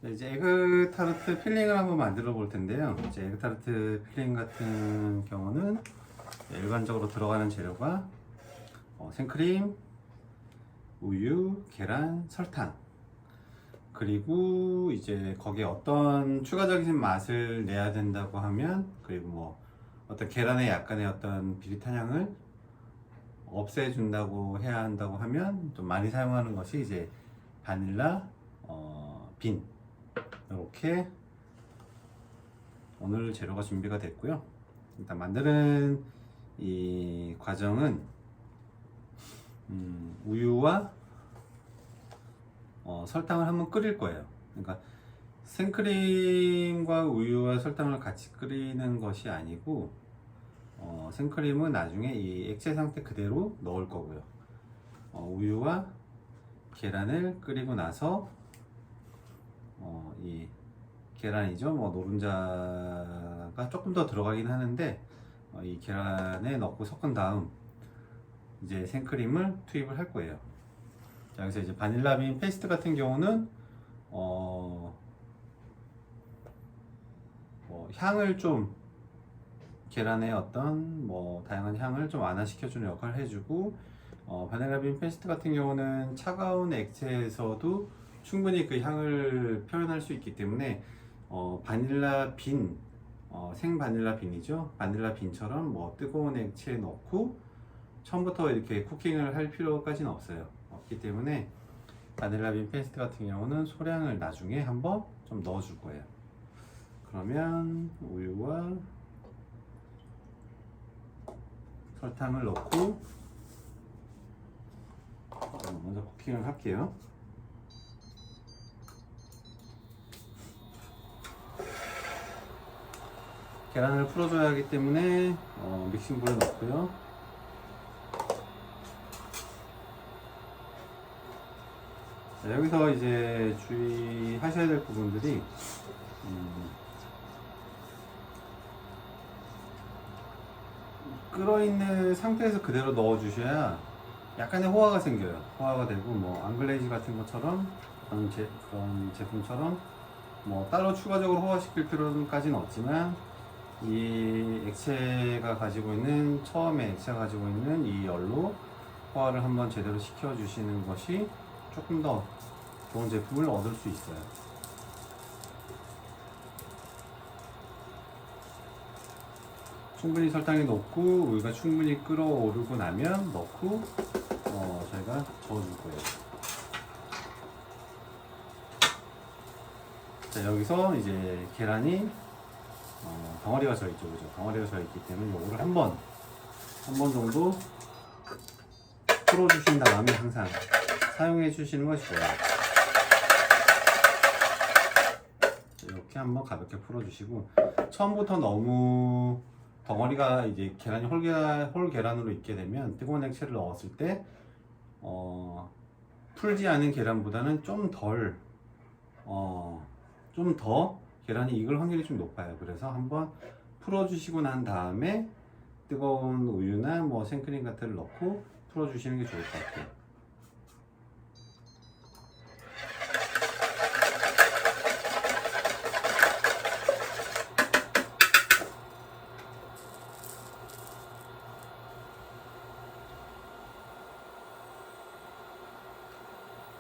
네, 이제 에그타르트 필링을 한번 만들어 볼 텐데요. 이제 에그타르트 필링 같은 경우는 일반적으로 들어가는 재료가 생크림, 우유, 계란, 설탕, 그리고 이제 거기에 어떤 추가적인 맛을 내야 된다고 하면, 그리고 뭐 어떤 계란의 약간의 어떤 비릿한 향을 없애준다고 해야 한다고 하면 좀 많이 사용하는 것이 이제 바닐라 빈. 이렇게 오늘 재료가 준비가 됐고요. 일단 만드는 이 과정은 우유와 설탕을 한번 끓일 거예요. 그러니까 생크림과 우유와 설탕을 같이 끓이는 것이 아니고 생크림은 나중에 이 액체 상태 그대로 넣을 거고요. 우유와 계란을 끓이고 나서 이 계란이죠. 뭐 노른자가 조금 더 들어가긴 하는데 이 계란에 넣고 섞은 다음 이제 생크림을 투입을 할 거예요. 자, 그래서 이제 바닐라빈 페이스트 같은 경우는 향을 좀 계란의 어떤 뭐 다양한 향을 좀 완화시켜주는 역할을 해주고 바닐라빈 페이스트 같은 경우는 차가운 액체에서도 충분히 그 향을 표현할 수 있기 때문에 바닐라 빈, 생 바닐라 빈이죠. 바닐라 빈처럼 뭐 뜨거운 액체에 넣고 처음부터 이렇게 쿠킹을 할 필요까지는 없기 때문에 바닐라 빈 페이스트 같은 경우는 소량을 나중에 한번 좀 넣어 줄 거예요. 그러면 우유와 설탕을 넣고 먼저 쿠킹을 할게요. 계란을 풀어줘야 하기 때문에 믹싱볼에 넣고요. 자, 여기서 이제 주의하셔야 될 부분들이 끓어있는 상태에서 그대로 넣어주셔야 약간의 호화가 생겨요. 호화가 되고 뭐 앙글레이즈 같은 것처럼 그런 제품처럼 뭐 따로 추가적으로 호화시킬 필요까지는 없지만 이 액체가 가지고 있는 처음에 액체가 가지고 있는 이 열로 호화를 한번 제대로 시켜주시는 것이 조금 더 좋은 제품을 얻을 수 있어요. 충분히 설탕이 녹고 우유가 충분히 끓어오르고 나면 넣고 저희가 저어줄 거예요. 자, 여기서 이제 계란이 덩어리가 져 있죠, 그죠? 덩어리가 져 있기 때문에 요거를 한 번 정도 풀어주신 다음에 항상 사용해 주시는 것이 좋아요. 이렇게 한번 가볍게 풀어주시고 처음부터 너무 덩어리가 이제 계란이 홀 계란으로 있게 되면 뜨거운 액체를 넣었을 때 풀지 않은 계란보다는 좀 더 계란이 익을 확률이 좀 높아요. 그래서 한번 풀어주시고 난 다음에 뜨거운 우유나 뭐 생크림 같은 걸 넣고 풀어주시는 게 좋을 것 같아요.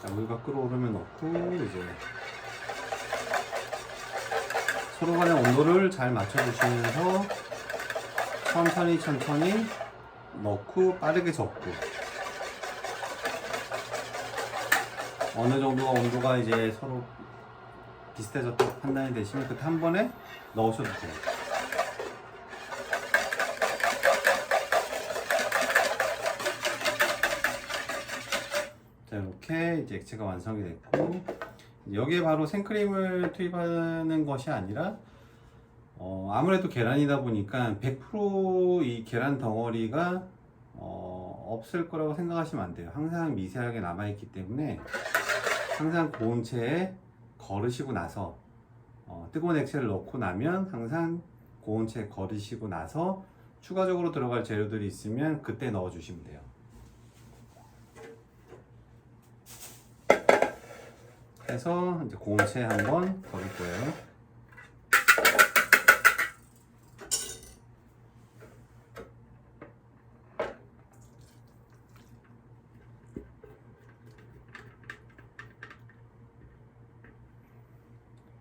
자, 우유가 끓어오르면 넣고 이제 서로 간의 온도를 잘 맞춰주시면서 천천히 넣고 빠르게 접고 어느 정도가 온도가 이제 서로 비슷해졌다고 판단이 되시면 그때 한 번에 넣으셔도 돼요. 자, 이렇게 이제 액체가 완성이 됐고 여기에 바로 생크림을 투입하는 것이 아니라 아무래도 계란이다 보니까 100% 이 계란 덩어리가 없을 거라고 생각하시면 안 돼요. 항상 미세하게 남아있기 때문에 항상 고온 체에 거르시고 나서 뜨거운 액체를 넣고 나면 항상 고온 체에 거르시고 나서 추가적으로 들어갈 재료들이 있으면 그때 넣어 주시면 돼요. 해서 이제 고온체 한번 더 넣을 거예요.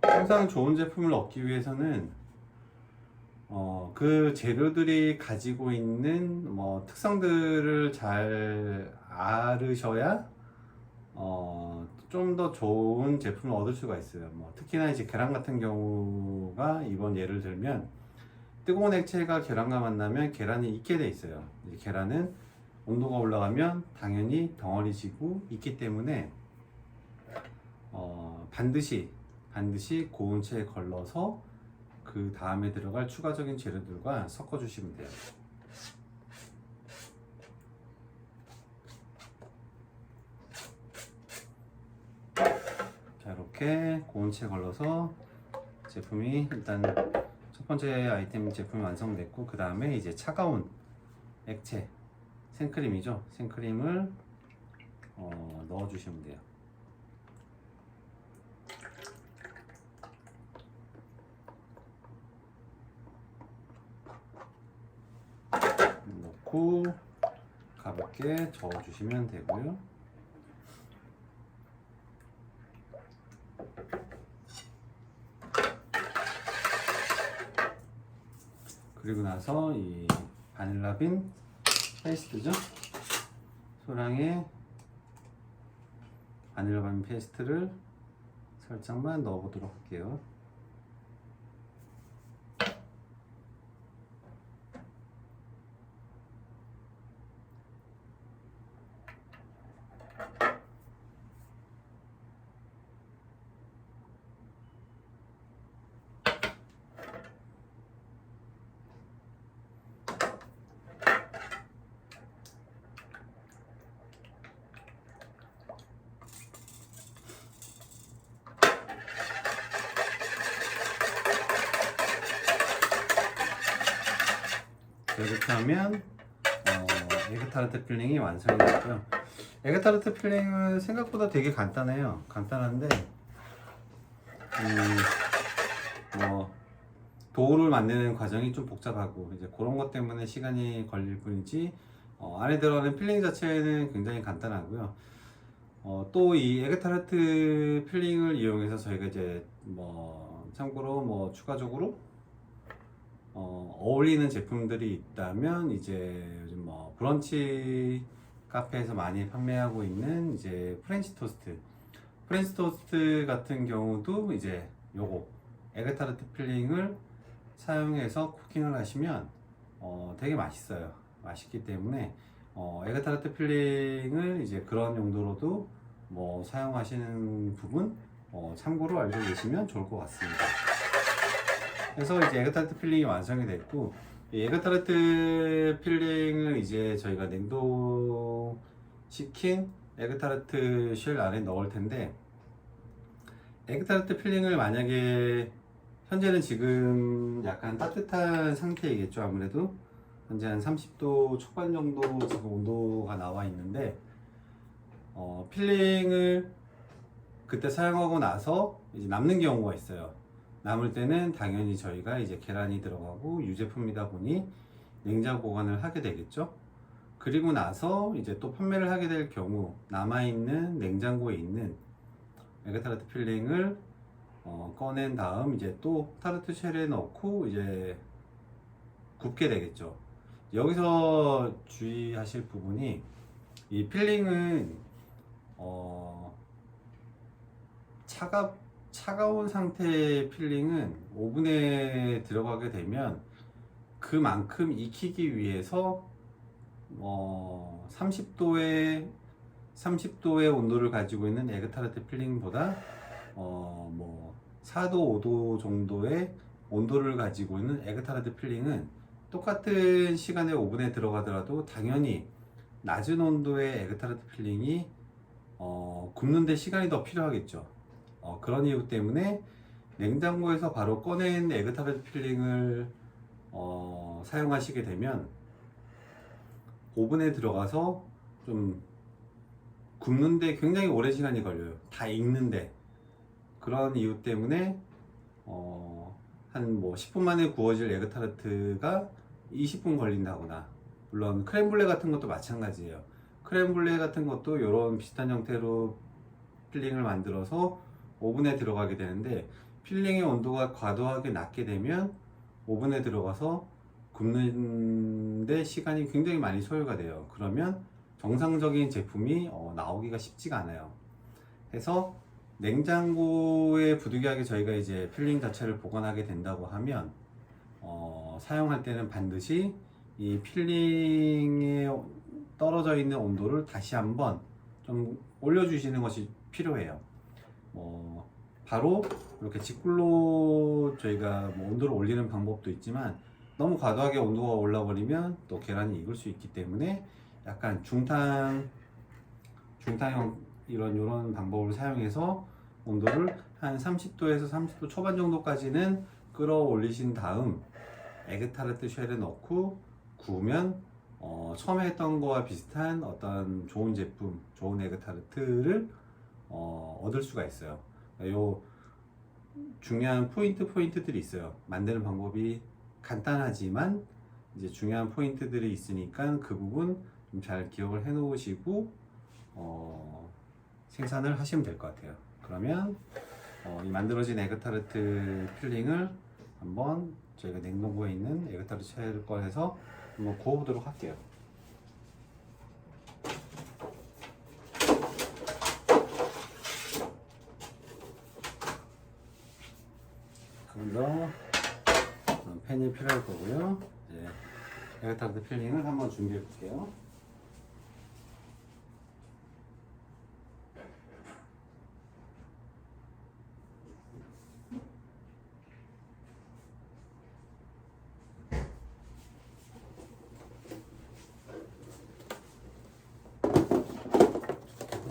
항상 좋은 제품을 얻기 위해서는 그 재료들이 가지고 있는 특성들을 잘 알으셔야 좀 더 좋은 제품을 얻을 수가 있어요. 특히나 이제 계란 같은 경우가 이번 예를 들면 뜨거운 액체가 계란과 만나면 계란이 익게 돼 있어요. 이제 계란은 온도가 올라가면 당연히 덩어리지고 있기 때문에 반드시 고온체에 걸러서 그 다음에 들어갈 추가적인 재료들과 섞어 주시면 돼요. 자, 이렇게 고온체에 걸러서 제품이 일단 첫 번째 아이템 제품이 완성됐고, 그 다음에 이제 차가운 액체 생크림이죠. 생크림을 넣어 주시면 돼요. 넣고 가볍게 저어 주시면 되고요. 그리고 나서 이 바닐라빈 페이스트죠. 소량의 바닐라빈 페이스트를 살짝만 넣어 보도록 할게요. 이렇게 하면 에그타르트 필링이 완성이 됐고요. 에그타르트 필링은 생각보다 되게 간단해요. 간단한데 도우를 만드는 과정이 좀 복잡하고 이제 그런 것 때문에 시간이 걸릴 뿐이지 안에 들어가는 필링 자체는 굉장히 간단하고요. 또 이 에그타르트 필링을 이용해서 저희가 이제 참고로 추가적으로 어울리는 제품들이 있다면 이제 요즘 브런치 카페에서 많이 판매하고 있는 이제 프렌치 토스트 같은 경우도 이제 요거 에그타르트 필링을 사용해서 쿠킹을 하시면 되게 맛있어요. 맛있기 때문에 에그타르트 필링을 이제 그런 용도로도 사용하시는 부분 참고로 알고 계시면 좋을 것 같습니다. 그래서 이제 에그타르트 필링이 완성이 됐고, 이 에그타르트 필링을 이제 저희가 냉동시킨 에그타르트 쉘 안에 넣을 텐데, 에그타르트 필링을 만약에 현재는 지금 약간 따뜻한 상태이겠죠. 아무래도 현재 한 30도 초반 정도 지금 온도가 나와 있는데, 필링을 그때 사용하고 나서 이제 남는 경우가 있어요. 남을 때는 당연히 저희가 이제 계란이 들어가고 유제품이다 보니 냉장 보관을 하게 되겠죠. 그리고 나서 이제 또 판매를 하게 될 경우 남아있는 냉장고에 있는 에그타르트 필링을 꺼낸 다음 이제 또 타르트 쉘에 넣고 이제 굽게 되겠죠. 여기서 주의하실 부분이 이 필링은 차가운 상태의 필링은 오븐에 들어가게 되면 그만큼 익히기 위해서 30도의 온도를 가지고 있는 에그타르트 필링보다 4도, 5도 정도의 온도를 가지고 있는 에그타르트 필링은 똑같은 시간에 오븐에 들어가더라도 당연히 낮은 온도의 에그타르트 필링이 굽는데 시간이 더 필요하겠죠. 그런 이유 때문에 냉장고에서 바로 꺼낸 에그타르트 필링을 사용하시게 되면 오븐에 들어가서 좀 굽는데 굉장히 오랜 시간이 걸려요. 다 익는데. 그런 이유 때문에 한 뭐 10분 만에 구워질 에그타르트가 20분 걸린다거나, 물론 크렘블레 같은 것도 마찬가지예요. 크렘블레 같은 것도 이런 비슷한 형태로 필링을 만들어서 오븐에 들어가게 되는데, 필링의 온도가 과도하게 낮게 되면 오븐에 들어가서 굽는데 시간이 굉장히 많이 소요가 돼요. 그러면 정상적인 제품이 나오기가 쉽지가 않아요. 그래서 냉장고에 부득이하게 저희가 이제 필링 자체를 보관하게 된다고 하면 사용할 때는 반드시 이 필링에 떨어져 있는 온도를 다시 한번 좀 올려주시는 것이 필요해요. 바로 이렇게 직불로 저희가 뭐 온도를 올리는 방법도 있지만, 너무 과도하게 온도가 올라버리면 또 계란이 익을 수 있기 때문에 약간 중탕형 이런 방법을 사용해서 온도를 한 30도에서 30도 초반 정도까지는 끌어올리신 다음 에그타르트 쉘에 넣고 구우면 처음에 했던 거와 비슷한 어떤 좋은 제품, 좋은 에그타르트를 얻을 수가 있어요. 요 중요한 포인트들이 있어요. 만드는 방법이 간단하지만 이제 중요한 포인트들이 있으니까 그 부분 좀 잘 기억을 해 놓으시고 생산을 하시면 될 것 같아요. 그러면 이 만들어진 에그타르트 필링을 한번 저희가 냉동고에 있는 에그타르트 쉘을 꺼내서 한번 구워보도록 할게요. 그럼 더 팬이 필요할 거고요. 이제 에그타르트 필링을 한번 준비해 볼게요.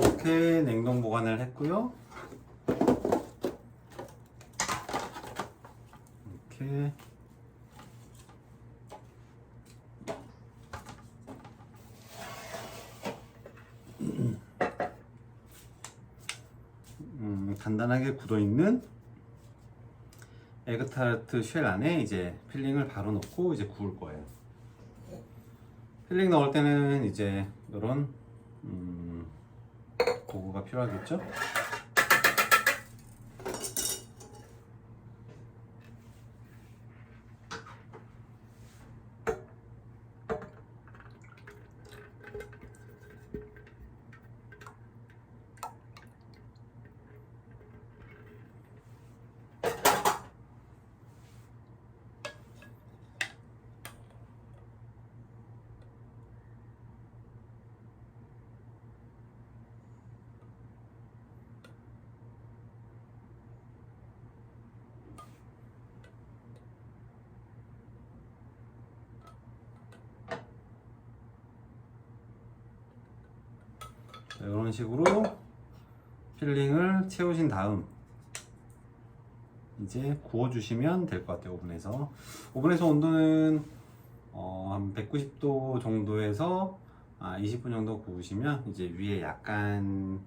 이렇게 냉동 보관을 했고요. 이렇게 간단하게 굳어 있는 에그타르트 쉘 안에 이제 필링을 바로 넣고 이제 구울 거예요. 필링 넣을 때는 이제 이런 도구가 필요하겠죠? 이런 식으로 필링을 채우신 다음 이제 구워 주시면 될 것 같아요. 오븐에서 온도는 한 190도 정도에서 20분 정도 구우시면 이제 위에 약간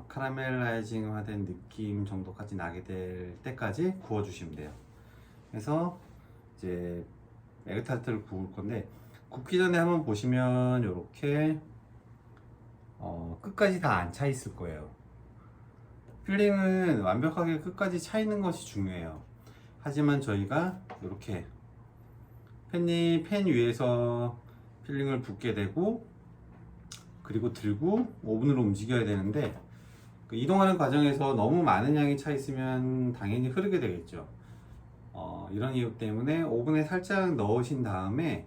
카라멜라이징 된 느낌 정도까지 나게 될 때까지 구워 주시면 돼요. 그래서 이제 에그타르트를 구울 건데, 굽기 전에 한번 보시면 이렇게 끝까지 다 안 차 있을 거예요. 필링은 완벽하게 끝까지 차 있는 것이 중요해요. 하지만 저희가 이렇게 팬 위에서 필링을 붓게 되고, 그리고 들고 오븐으로 움직여야 되는데, 그 이동하는 과정에서 너무 많은 양이 차 있으면 당연히 흐르게 되겠죠. 이런 이유 때문에 오븐에 살짝 넣으신 다음에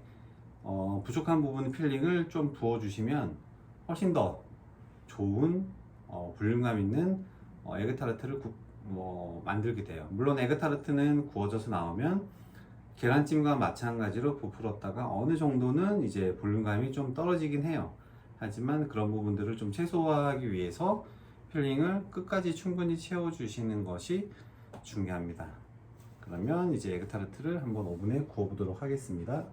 부족한 부분 필링을 좀 부어 주시면 훨씬 더 좋은 볼륨감 있는 에그타르트를 만들게 돼요. 물론 에그타르트는 구워져서 나오면 계란찜과 마찬가지로 부풀었다가 어느 정도는 이제 볼륨감이 좀 떨어지긴 해요. 하지만 그런 부분들을 좀 최소화하기 위해서 필링을 끝까지 충분히 채워주시는 것이 중요합니다. 그러면 이제 에그타르트를 한번 오븐에 구워보도록 하겠습니다.